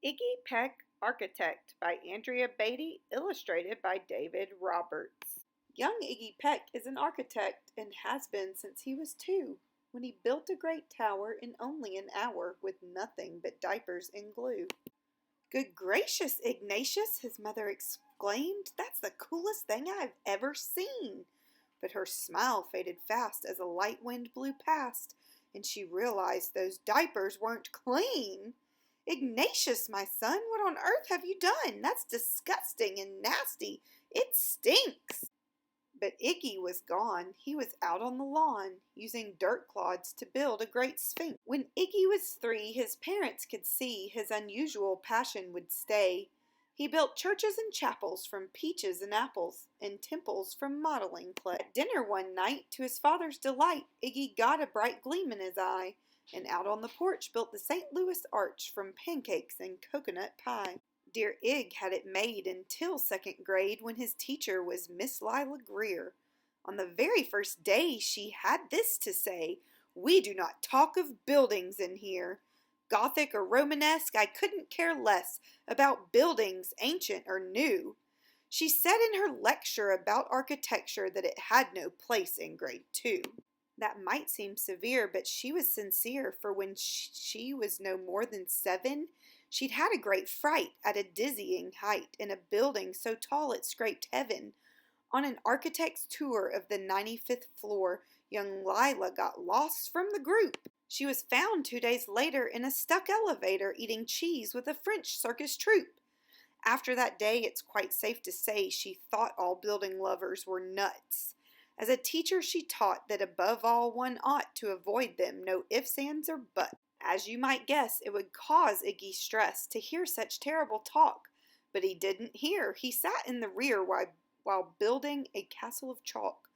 Iggy Peck, Architect by Andrea Beatty, illustrated by David Roberts. Young Iggy Peck is an architect and has been since he was 2, when he built a great tower in only an hour with nothing but diapers and glue. "Good gracious, Ignatius," his mother exclaimed, "that's the coolest thing I've ever seen." But her smile faded fast as a light wind blew past, and she realized those diapers weren't clean. "Ignatius, my son, what on earth have you done? That's disgusting and nasty. It stinks." But Iggy was gone. He was out on the lawn, using dirt clods to build a great sphinx. When Iggy was 3, his parents could see his unusual passion would stay. He built churches and chapels from peaches and apples, and temples from modeling clay. At dinner one night, to his father's delight, Iggy got a bright gleam in his eye, and out on the porch built the St. Louis Arch from pancakes and coconut pie. Dear Ig had it made until 2nd grade, when his teacher was Miss Lila Greer. On the very first day she had this to say: "We do not talk of buildings in here. Gothic or Romanesque, I couldn't care less about buildings, ancient or new." She said in her lecture about architecture that it had no place in grade 2. That might seem severe, but she was sincere, for when she was no more than 7, she'd had a great fright at a dizzying height in a building so tall it scraped heaven. On an architect's tour of the 95th floor, young Lila got lost from the group. She was found 2 days later in a stuck elevator eating cheese with a French circus troupe. After that day, it's quite safe to say she thought all building lovers were nuts. As a teacher, she taught that above all one ought to avoid them, no ifs, ands, or buts. As you might guess, it would cause Iggy stress to hear such terrible talk, but he didn't hear. He sat in the rear while building a castle of chalk.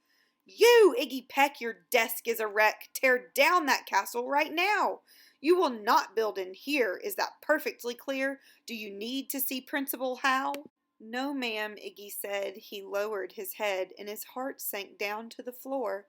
"You, Iggy Peck, your desk is a wreck. Tear down that castle right now. You will not build in here. Is that perfectly clear? Do you need to see Principal Howe?" "No, ma'am," Iggy said. He lowered his head, and his heart sank down to the floor.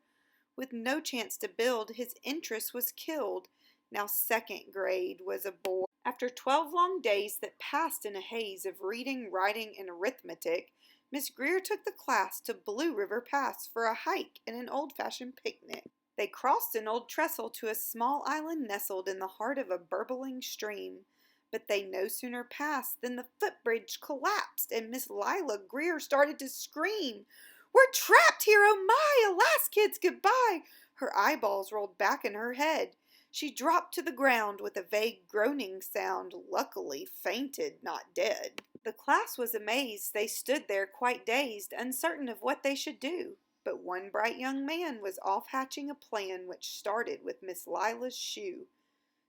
With no chance to build, his interest was killed. Now 2nd grade was a bore. After 12 long days that passed in a haze of reading, writing, and arithmetic, Miss Greer took the class to Blue River Pass for a hike and an old-fashioned picnic. They crossed an old trestle to a small island nestled in the heart of a burbling stream. But they no sooner passed than the footbridge collapsed, and Miss Lila Greer started to scream. "We're trapped here, oh my! Alas, kids, goodbye!" Her eyeballs rolled back in her head. She dropped to the ground with a vague groaning sound, luckily fainted, not dead. The class was amazed. They stood there quite dazed, uncertain of what they should do. But one bright young man was off hatching a plan which started with Miss Lila's shoe.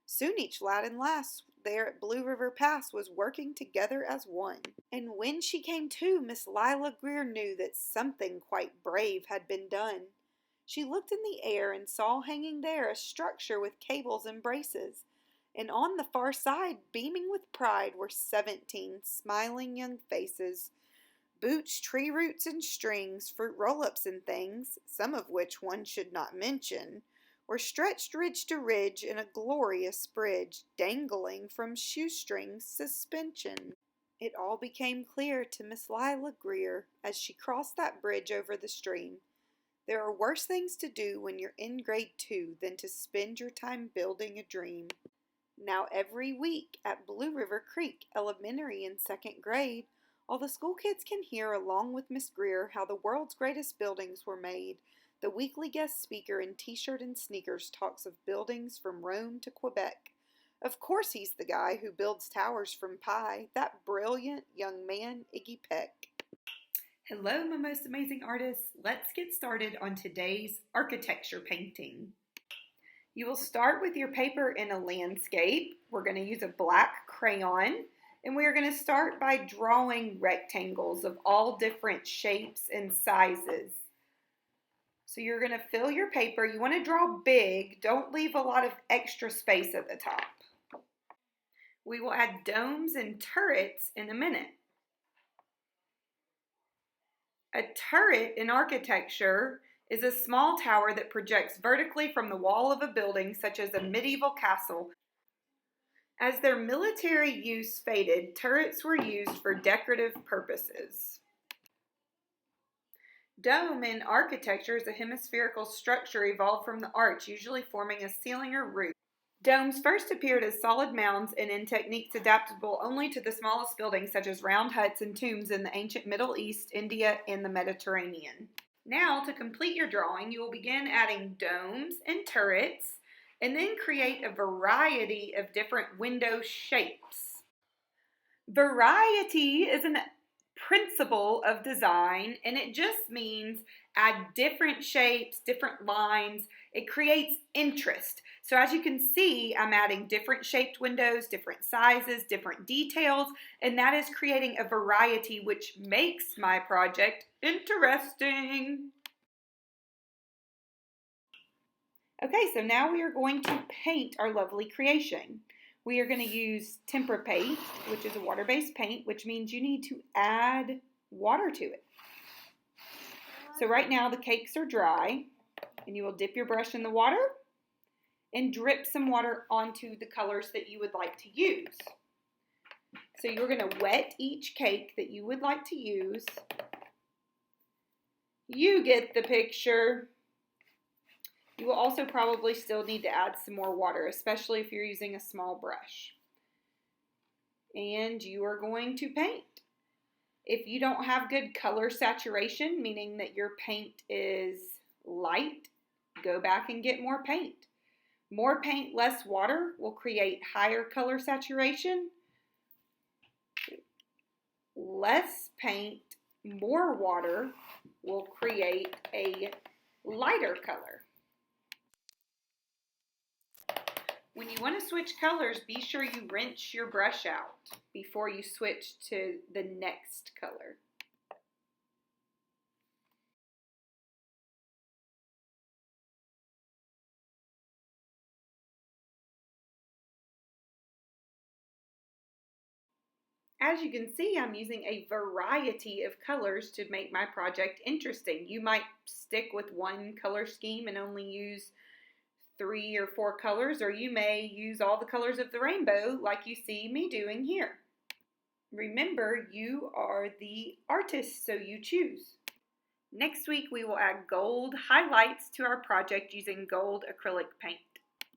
Soon each lad and lass there at Blue River Pass was working together as one. And when she came to, Miss Lila Greer knew that something quite brave had been done. She looked in the air and saw hanging there a structure with cables and braces, and on the far side, beaming with pride, were 17 smiling young faces. Boots, tree roots, and strings, fruit roll-ups and things, some of which one should not mention, were stretched ridge to ridge in a glorious bridge, dangling from shoestring suspension. It all became clear to Miss Lila Greer as she crossed that bridge over the stream. There are worse things to do when you're in grade 2 than to spend your time building a dream. Now every week at Blue River Creek Elementary in 2nd grade, all the school kids can hear along with Miss Greer how the world's greatest buildings were made. The weekly guest speaker in t-shirt and sneakers talks of buildings from Rome to Quebec. Of course he's the guy who builds towers from pie, that brilliant young man, Iggy Peck. Hello, my most amazing artists. Let's get started on today's architecture painting. You will start with your paper in a landscape. We're going to use a black crayon, and we're going to start by drawing rectangles of all different shapes and sizes. So you're going to fill your paper. You want to draw big. Don't leave a lot of extra space at the top. We will add domes and turrets in a minute. A turret in architecture is a small tower that projects vertically from the wall of a building, such as a medieval castle. As their military use faded, turrets were used for decorative purposes. Dome in architecture is a hemispherical structure evolved from the arch, usually forming a ceiling or roof. Domes first appeared as solid mounds and in techniques adaptable only to the smallest buildings such as round huts and tombs in the ancient Middle East, India, and the Mediterranean. Now, to complete your drawing, you will begin adding domes and turrets and then create a variety of different window shapes. Variety is a principle of design, and it just means add different shapes, different lines. It creates interest. So as you can see, I'm adding different shaped windows, different sizes, different details, and that is creating a variety which makes my project interesting. Okay, so now we are going to paint our lovely creation. We are going to use tempera paint, which is a water-based paint, which means you need to add water to it. So right now the cakes are dry, and you will dip your brush in the water and drip some water onto the colors that you would like to use. So you're going to wet each cake that you would like to use. You get the picture. You will also probably still need to add some more water, especially if you're using a small brush. And you are going to paint. If you don't have good color saturation, meaning that your paint is light, go back and get more paint. More paint, less water will create higher color saturation. Less paint, more water will create a lighter color. When you want to switch colors, be sure you rinse your brush out before you switch to the next color. As you can see, I'm using a variety of colors to make my project interesting. You might stick with one color scheme and only use 3 or 4 colors, or you may use all the colors of the rainbow like you see me doing here. Remember, you are the artist, so you choose. Next week, we will add gold highlights to our project using gold acrylic paint.